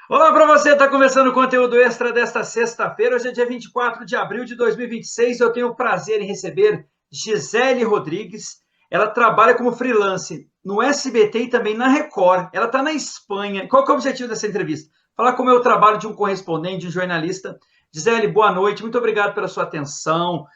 Olá para você, está começando o conteúdo extra desta sexta-feira. Hoje é dia 24 de abril de 2026. Eu tenho o prazer em receber Gisele Rodrigues. Ela trabalha como freelance no SBT e também na Record. Ela está na Espanha. Qual que é o objetivo dessa entrevista? Falar como é o trabalho de um correspondente, de um jornalista. Gisele, boa noite. Muito obrigado pela sua atenção,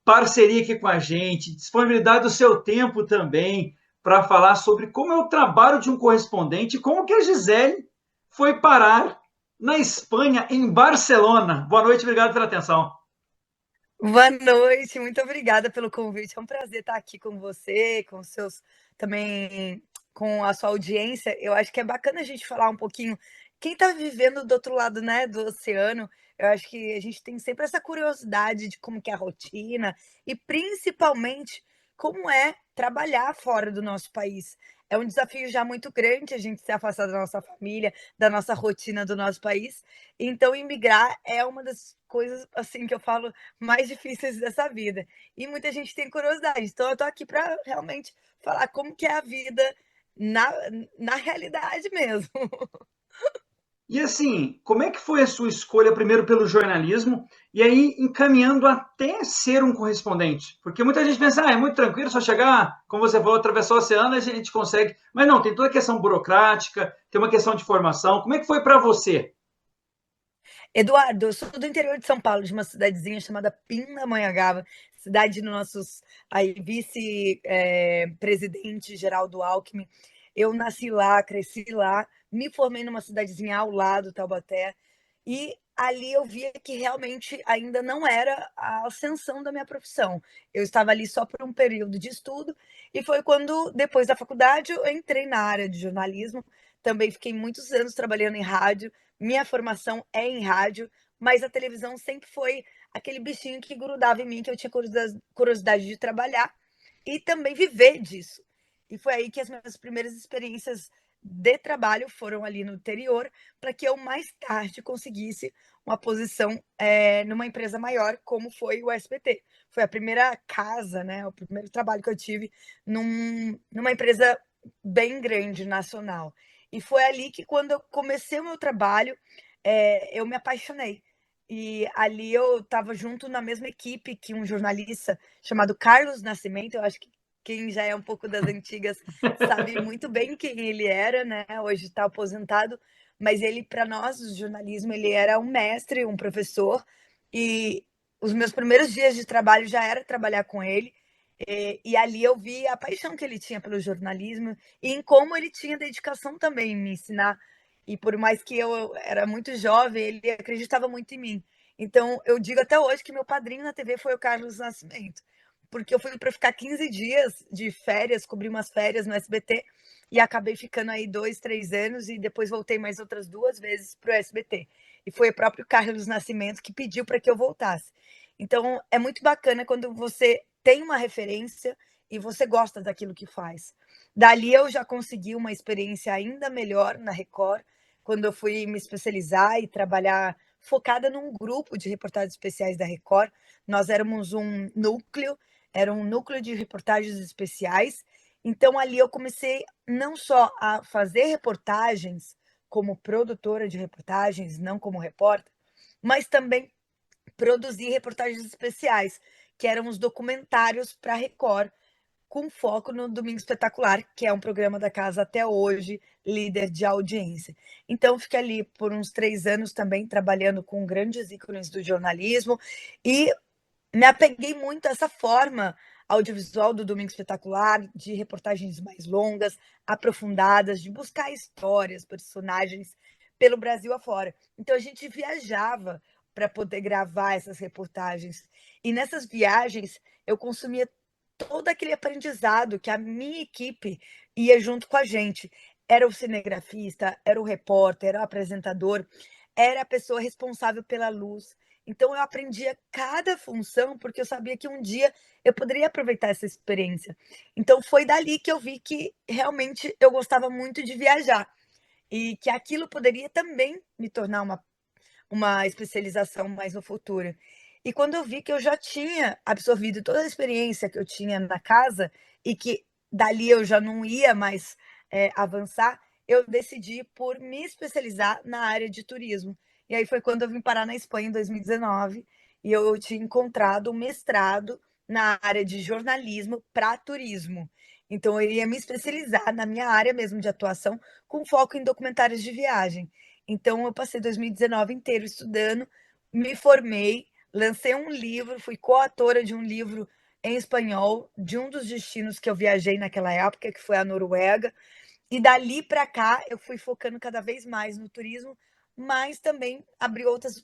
parceria aqui com a gente, disponibilidade do seu tempo também para falar sobre como é o trabalho de um correspondente e como que a Gisele foi parar na Espanha, em Barcelona. Boa noite, obrigado pela atenção. Boa noite, muito obrigada pelo convite. É um prazer estar aqui com você, com os seus também com a sua audiência. Eu acho que é bacana a gente falar um pouquinho quem está vivendo do outro lado, né, do oceano. Eu acho que a gente tem sempre essa curiosidade de como que é a rotina e principalmente como é trabalhar fora do nosso país. É um desafio já muito grande a gente se afastar da nossa família, da nossa rotina do nosso país. Então, imigrar é uma das coisas assim que eu falo mais difíceis dessa vida. E muita gente tem curiosidade. Então eu tô aqui para realmente falar como que é a vida na, na realidade mesmo. E assim, como é que foi a sua escolha primeiro pelo jornalismo e aí encaminhando até ser um correspondente? Porque muita gente pensa, é muito tranquilo, só chegar, como você falou, atravessar o oceano, a gente consegue. Mas não, tem toda a questão burocrática, tem uma questão de formação. Como é que foi para você? Eduardo, eu sou do interior de São Paulo, de uma cidadezinha chamada Pindamonhangaba, cidade do nossos aí, vice-presidente Geraldo Alckmin. Eu nasci lá, cresci lá, me formei numa cidadezinha ao lado, Taubaté, e ali eu via que realmente ainda não era a ascensão da minha profissão. Eu estava ali só por um período de estudo, e foi quando, depois da faculdade, eu entrei na área de jornalismo. Também fiquei muitos anos trabalhando em rádio. Minha formação é em rádio, mas a televisão sempre foi aquele bichinho que grudava em mim, que eu tinha curiosidade de trabalhar e também viver disso. E foi aí que as minhas primeiras experiências de trabalho foram ali no interior, para que eu mais tarde conseguisse uma posição numa empresa maior, como foi o SBT. Foi a primeira casa, né, o primeiro trabalho que eu tive numa empresa bem grande, nacional. E foi ali que, quando eu comecei o meu trabalho, eu me apaixonei. E ali eu estava junto na mesma equipe que um jornalista chamado Carlos Nascimento. Eu acho que quem já é um pouco das antigas sabe muito bem quem ele era, né? Hoje está aposentado, mas ele, para nós, do jornalismo, ele era um mestre, um professor. E os meus primeiros dias de trabalho já era trabalhar com ele. E ali eu vi a paixão que ele tinha pelo jornalismo e em como ele tinha dedicação também em me ensinar. E por mais que eu era muito jovem, ele acreditava muito em mim. Então, eu digo até hoje que meu padrinho na TV foi o Carlos Nascimento, porque eu fui para ficar 15 dias de férias, cobri umas férias no SBT e acabei ficando aí 2, 3 anos e depois voltei mais outras 2 vezes para o SBT. E foi o próprio Carlos Nascimento que pediu para que eu voltasse. Então, é muito bacana quando você tem uma referência e você gosta daquilo que faz. Dali eu já consegui uma experiência ainda melhor na Record, quando eu fui me especializar e trabalhar focada num grupo de reportagens especiais da Record. Nós éramos um núcleo, era um núcleo de reportagens especiais. Então ali eu comecei não só a fazer reportagens como produtora de reportagens, não como repórter, mas também produzir reportagens especiais, que eram os documentários para a Record, com foco no Domingo Espetacular, que é um programa da casa até hoje, líder de audiência. Então, fiquei ali por uns 3 anos também, trabalhando com grandes ícones do jornalismo, e me apeguei muito a essa forma audiovisual do Domingo Espetacular, de reportagens mais longas, aprofundadas, de buscar histórias, personagens pelo Brasil afora. Então a gente viajava para poder gravar essas reportagens. E nessas viagens eu consumia todo aquele aprendizado que a minha equipe ia junto com a gente. Era o cinegrafista, era o repórter, era o apresentador, era a pessoa responsável pela luz. Então eu aprendia cada função, porque eu sabia que um dia eu poderia aproveitar essa experiência. Então foi dali que eu vi que realmente eu gostava muito de viajar e que aquilo poderia também me tornar uma especialização mais no futuro. E quando eu vi que eu já tinha absorvido toda a experiência que eu tinha na casa e que dali eu já não ia mais avançar, eu decidi por me especializar na área de turismo. E aí foi quando eu vim parar na Espanha em 2019 e eu tinha encontrado um mestrado na área de jornalismo para turismo. Então eu ia me especializar na minha área mesmo de atuação, com foco em documentários de viagem. Então eu passei 2019 inteiro estudando, me formei, lancei um livro, fui coautora de um livro em espanhol de um dos destinos que eu viajei naquela época, que foi a Noruega. E dali para cá eu fui focando cada vez mais no turismo, mas também abri outras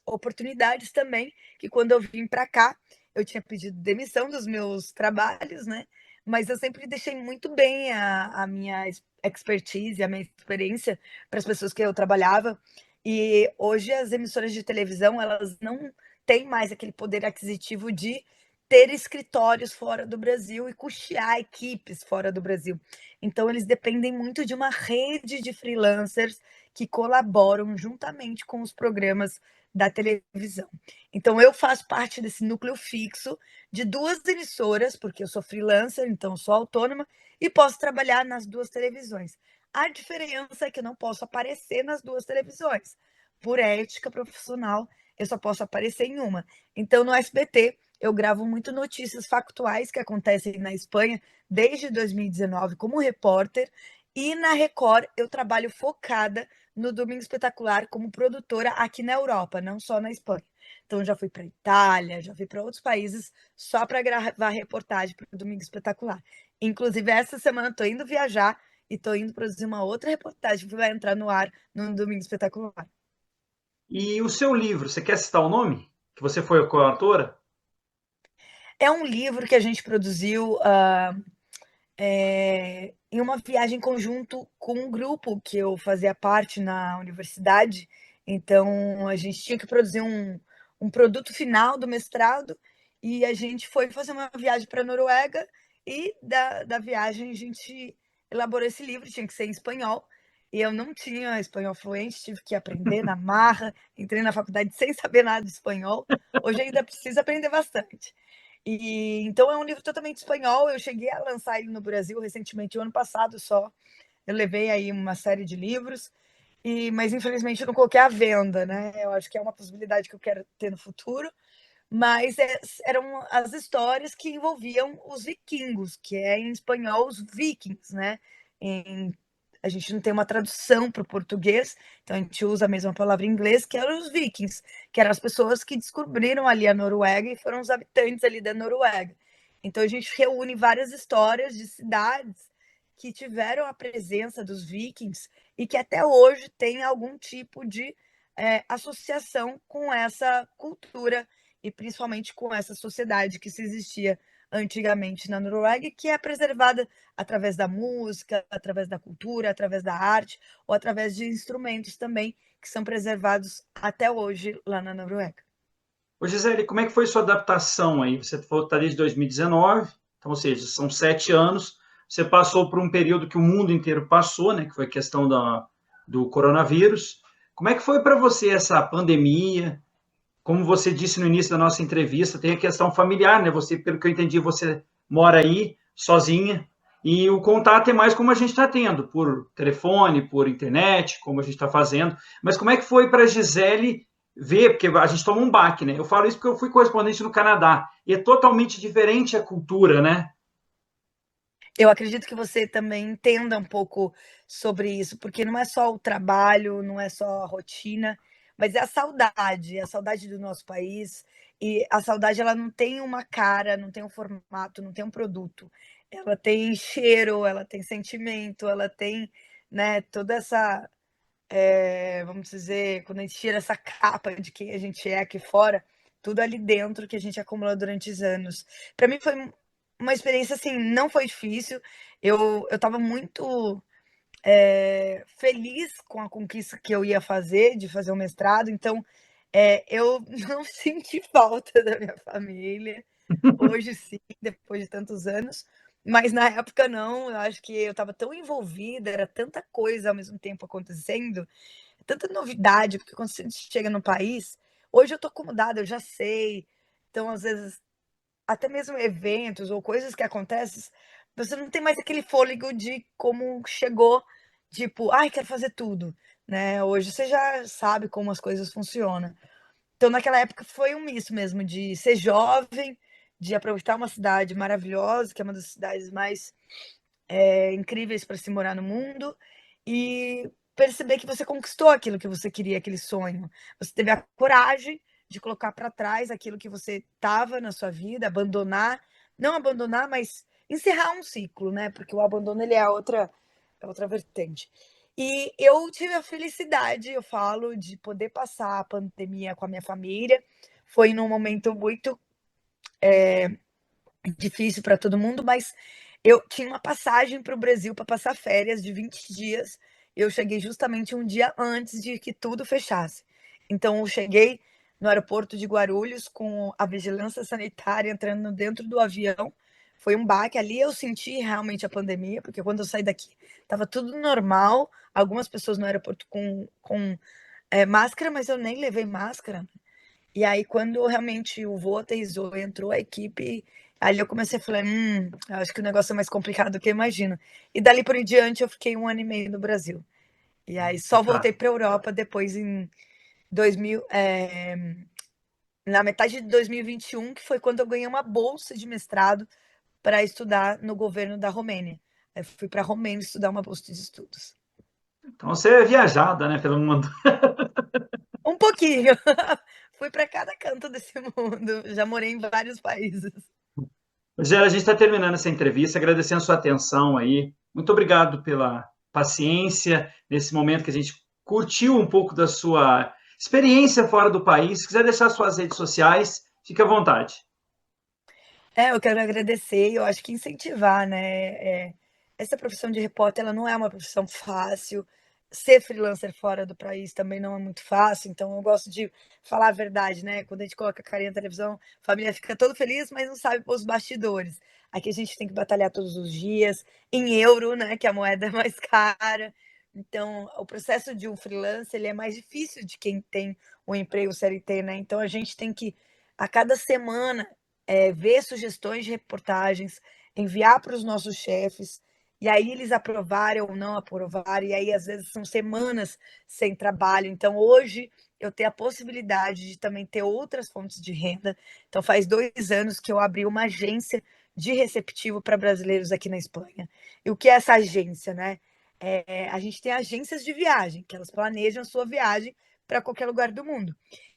oportunidades também, que quando eu vim para cá, eu tinha pedido demissão dos meus trabalhos, né? Mas eu sempre deixei muito bem a minha expertise, a minha experiência para as pessoas que eu trabalhava. E hoje as emissoras de televisão, elas não têm mais aquele poder aquisitivo de ter escritórios fora do Brasil e custear equipes fora do Brasil. Então, eles dependem muito de uma rede de freelancers que colaboram juntamente com os programas da televisão. Então, eu faço parte desse núcleo fixo de duas emissoras, porque eu sou freelancer, então sou autônoma, e posso trabalhar nas duas televisões. A diferença é que eu não posso aparecer nas duas televisões. Por ética profissional, eu só posso aparecer em uma. Então, no SBT, eu gravo muito notícias factuais que acontecem na Espanha desde 2019 como repórter, e na Record eu trabalho focada no Domingo Espetacular como produtora aqui na Europa, não só na Espanha. Então já fui para Itália, já fui para outros países só para gravar reportagem para o Domingo Espetacular. Inclusive essa semana estou indo viajar e estou indo produzir uma outra reportagem que vai entrar no ar no Domingo Espetacular. E o seu livro, você quer citar o nome? Que você foi a coautora? É um livro que a gente produziu em uma viagem conjunto com um grupo que eu fazia parte na universidade. Então, a gente tinha que produzir um produto final do mestrado e a gente foi fazer uma viagem para a Noruega e da viagem a gente elaborou esse livro, tinha que ser em espanhol. E eu não tinha espanhol fluente, tive que aprender na marra, entrei na faculdade sem saber nada de espanhol. Hoje ainda preciso aprender bastante. E então é um livro totalmente espanhol. Eu cheguei a lançar ele no Brasil recentemente, o ano passado só. Eu levei aí uma série de livros, mas infelizmente eu não coloquei à venda, né? Eu acho que é uma possibilidade que eu quero ter no futuro. Mas eram as histórias que envolviam os vikingos, que é em espanhol os vikings, né? Em A gente não tem uma tradução para o português, então a gente usa a mesma palavra em inglês, que eram os vikings, que eram as pessoas que descobriram ali a Noruega e foram os habitantes ali da Noruega. Então a gente reúne várias histórias de cidades que tiveram a presença dos vikings e que até hoje tem algum tipo de associação com essa cultura e principalmente com essa sociedade que se existia antigamente na Noruega, que é preservada através da música, através da cultura, através da arte, ou através de instrumentos também, que são preservados até hoje lá na Noruega. Ô, Gisele, como é que foi sua adaptação aí? Você falou que está desde 2019, então, ou seja, são 7 anos. Você passou por um período que o mundo inteiro passou, né? Que foi a questão do coronavírus. Como é que foi para você essa pandemia? Como você disse no início da nossa entrevista, tem a questão familiar, né? Você, pelo que eu entendi, você mora aí sozinha e o contato é mais como a gente está tendo, por telefone, por internet, como a gente está fazendo. Mas como é que foi para a Gisele ver? Porque a gente toma um baque, né? Eu falo isso porque eu fui correspondente no Canadá e é totalmente diferente a cultura, né? Eu acredito que você também entenda um pouco sobre isso, porque não é só o trabalho, não é só a rotina, mas é a saudade do nosso país. E a saudade, ela não tem uma cara, não tem um formato, não tem um produto. Ela tem cheiro, ela tem sentimento, ela tem, né, toda essa, vamos dizer, quando a gente tira essa capa de quem a gente é aqui fora, tudo ali dentro que a gente acumula durante os anos. Para mim foi uma experiência assim, não foi difícil. Eu estava muito feliz com a conquista que eu ia fazer, de fazer o mestrado, então eu não senti falta da minha família. Hoje sim, depois de tantos anos, mas na época não. Eu acho que eu estava tão envolvida, era tanta coisa ao mesmo tempo acontecendo, tanta novidade, porque quando você chega no país, hoje eu tô acomodada, eu já sei. Então, às vezes, até mesmo eventos ou coisas que acontecem, você não tem mais aquele fôlego de como chegou tipo, ai, quero fazer tudo, né? Hoje você já sabe como as coisas funcionam. Então, naquela época foi um misto mesmo de ser jovem, de aproveitar uma cidade maravilhosa, que é uma das cidades mais incríveis para se morar no mundo, e perceber que você conquistou aquilo que você queria, aquele sonho. Você teve a coragem de colocar para trás aquilo que você estava na sua vida, abandonar, não abandonar, mas encerrar um ciclo, né? Porque o abandono ele é outra vertente. E eu tive a felicidade, eu falo, de poder passar a pandemia com a minha família. Foi num momento muito difícil para todo mundo, mas eu tinha uma passagem para o Brasil para passar férias de 20 dias. Eu cheguei justamente um dia antes de que tudo fechasse. Então, eu cheguei no aeroporto de Guarulhos com a vigilância sanitária entrando dentro do avião. Foi um baque. Ali eu senti realmente a pandemia, porque quando eu saí daqui estava tudo normal. Algumas pessoas no aeroporto com máscara, mas eu nem levei máscara. E aí, quando realmente o voo aterrissou, entrou a equipe, ali eu comecei a falar, acho que o negócio é mais complicado do que eu imagino. E dali por em diante eu fiquei 1 ano e meio no Brasil. E aí só voltei Tá. para a Europa depois em 2000, na metade de 2021, que foi quando eu ganhei uma bolsa de mestrado para estudar no governo da Romênia. Eu fui para a Romênia estudar uma bolsa de estudos. Então você é viajada, né, pelo mundo. Um pouquinho. Fui para cada canto desse mundo. Já morei em vários países. Gera, a gente está terminando essa entrevista, agradecendo a sua atenção aí. Muito obrigado pela paciência nesse momento que a gente curtiu um pouco da sua experiência fora do país. Se quiser deixar suas redes sociais, fique à vontade. Eu quero agradecer e eu acho que incentivar, né, essa profissão de repórter, ela não é uma profissão fácil, ser freelancer fora do país também não é muito fácil, então eu gosto de falar a verdade, né, quando a gente coloca a carinha na televisão, a família fica todo feliz, mas não sabe os bastidores. Aqui a gente tem que batalhar todos os dias, em euro, né, que a moeda é mais cara, então o processo de um freelancer, ele é mais difícil de quem tem um emprego CLT, né, então a gente tem que, a cada semana, ver sugestões de reportagens, enviar para os nossos chefes, e aí eles aprovarem ou não aprovarem, e aí às vezes são semanas sem trabalho. Então hoje eu tenho a possibilidade de também ter outras fontes de renda. Então faz 2 anos que eu abri uma agência de receptivo para brasileiros aqui na Espanha. E o que é essa agência, né? A gente tem agências de viagem, que elas planejam a sua viagem para qualquer lugar do mundo.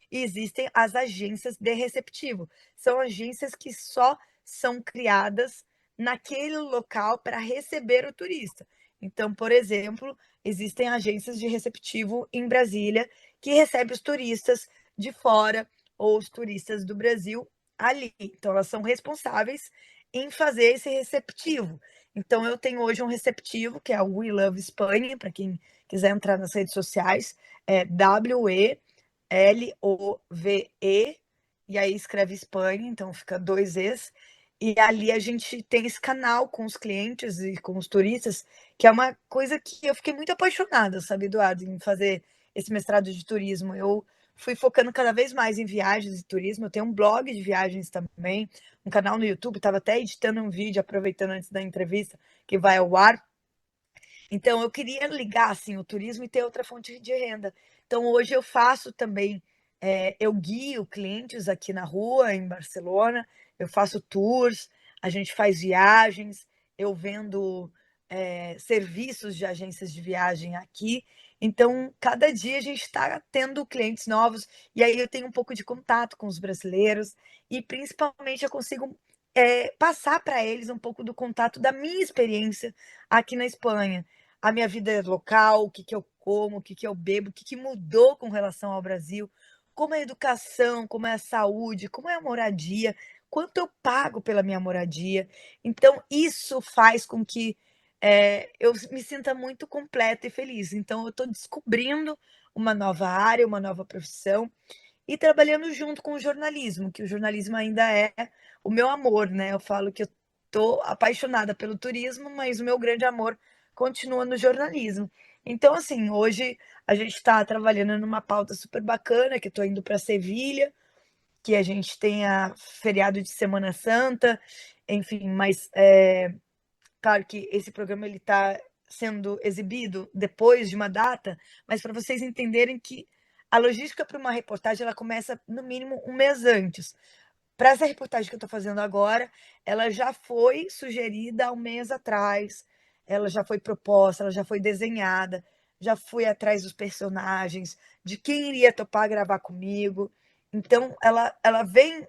E existem as agências de receptivo. São agências que só são criadas naquele local para receber o turista. Então, por exemplo, existem agências de receptivo em Brasília que recebem os turistas de fora ou os turistas do Brasil ali. Então, elas são responsáveis em fazer esse receptivo. Então, eu tenho hoje um receptivo, que é o We Love Espanha, para quem quiser entrar nas redes sociais, é WELOVE, e aí escreve Espanha, então fica 2 Es. E ali a gente tem esse canal com os clientes e com os turistas, que é uma coisa que eu fiquei muito apaixonada, sabe, Eduardo, em fazer esse mestrado de turismo. Eu fui focando cada vez mais em viagens e turismo. Eu tenho um blog de viagens também, um canal no YouTube, estava até editando um vídeo, aproveitando antes da entrevista, que vai ao ar. Então, eu queria ligar assim, o turismo e ter outra fonte de renda. Então, hoje eu faço também, eu guio clientes aqui na rua, em Barcelona, eu faço tours, a gente faz viagens, eu vendo serviços de agências de viagem aqui. Então, cada dia a gente está tendo clientes novos, e aí eu tenho um pouco de contato com os brasileiros, e principalmente eu consigo passar para eles um pouco do contato da minha experiência aqui na Espanha, a minha vida local, o que, que eu como, o que, que eu bebo, o que, que mudou com relação ao Brasil, como é a educação, como é a saúde, como é a moradia, quanto eu pago pela minha moradia. Então, isso faz com que eu me sinta muito completa e feliz. Então, eu estou descobrindo uma nova área, uma nova profissão e trabalhando junto com o jornalismo, que o jornalismo ainda é o meu amor, né? Eu falo que eu estou apaixonada pelo turismo, mas o meu grande amor continua no jornalismo. Então, assim, hoje a gente está trabalhando numa pauta super bacana, que eu estou indo para Sevilha, que a gente tenha feriado de Semana Santa, enfim, mas claro que esse programa ele está sendo exibido depois de uma data, mas para vocês entenderem que a logística para uma reportagem ela começa no mínimo um mês antes. Para essa reportagem que eu estou fazendo agora, ela já foi sugerida há um mês atrás, ela já foi proposta, ela já foi desenhada, já fui atrás dos personagens, de quem iria topar gravar comigo. Então, ela vem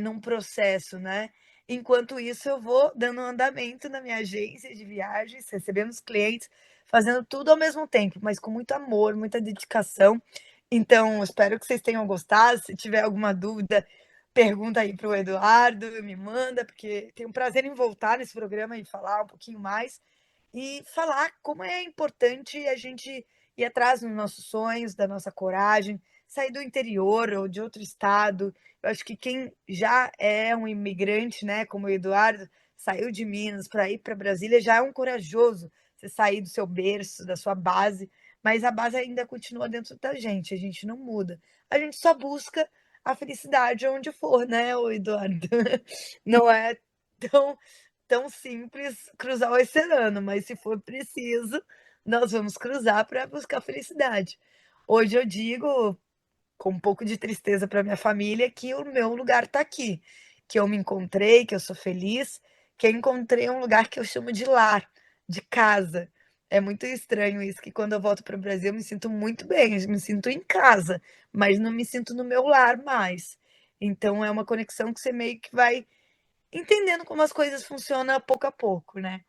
num processo, né? Enquanto isso, eu vou dando um andamento na minha agência de viagens, recebendo os clientes, fazendo tudo ao mesmo tempo, mas com muito amor, muita dedicação. Então, espero que vocês tenham gostado. Se tiver alguma dúvida, pergunta aí para o Eduardo, me manda, porque tenho um prazer em voltar nesse programa e falar um pouquinho mais e falar como é importante a gente ir atrás dos nossos sonhos, da nossa coragem, sair do interior ou de outro estado. Eu acho que quem já é um imigrante, né, como o Eduardo, saiu de Minas para ir para Brasília, já é um corajoso. Você sair do seu berço, da sua base, mas a base ainda continua dentro da gente, a gente não muda. A gente só busca a felicidade onde for, né, Eduardo? Não é tão, tão simples cruzar o oceano, mas se for preciso, nós vamos cruzar para buscar felicidade. Hoje eu digo, com um pouco de tristeza para minha família, que o meu lugar está aqui, que eu me encontrei, que eu sou feliz, que eu encontrei um lugar que eu chamo de lar, de casa. É muito estranho isso, que quando eu volto para o Brasil eu me sinto muito bem, eu me sinto em casa, mas não me sinto no meu lar mais. Então é uma conexão que você meio que vai entendendo como as coisas funcionam pouco a pouco, né?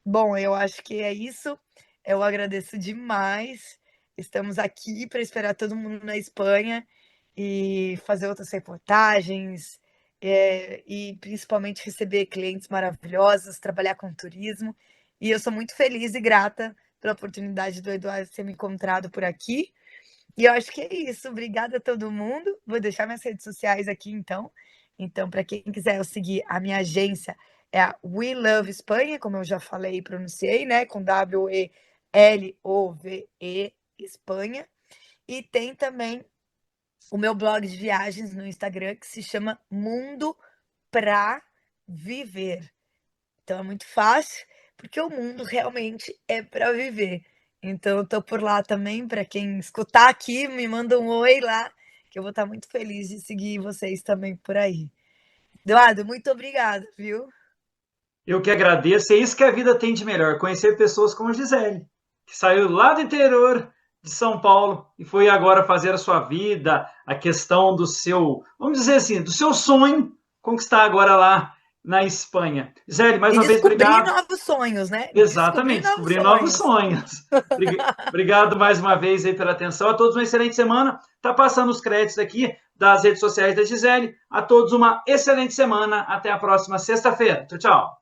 Bom, eu acho que é isso. Eu agradeço demais. Estamos aqui para esperar todo mundo na Espanha e fazer outras reportagens, e principalmente receber clientes maravilhosos, trabalhar com turismo. E eu sou muito feliz e grata pela oportunidade do Eduardo ter me encontrado por aqui. E eu acho que é isso. Obrigada a todo mundo. Vou deixar minhas redes sociais aqui, então. Então, para quem quiser eu seguir a minha agência, é a We Love Espanha, como eu já falei e pronunciei, né? Com WELOVE Espanha. E tem também o meu blog de viagens no Instagram, que se chama Mundo Pra Viver. Então é muito fácil, porque o mundo realmente é para viver. Então eu tô por lá também, para quem escutar aqui, me manda um oi lá, que eu vou estar muito feliz de seguir vocês também por aí. Eduardo, muito obrigada, viu? Eu que agradeço. É isso que a vida tem de melhor, conhecer pessoas como a Gisele, que saiu lá do interior de São Paulo e foi agora fazer a sua vida, a questão do seu, vamos dizer assim, do seu sonho, conquistar agora lá na Espanha. Gisele, mais E uma vez, descobrir obrigado. novos sonhos, né? Descobrir Exatamente, novos descobrir novos sonhos. sonhos. Obrigado mais uma vez aí pela atenção. A todos uma excelente semana. Tá passando os créditos aqui das redes sociais da Gisele. A todos uma excelente semana. Até a próxima sexta-feira. Tchau, tchau.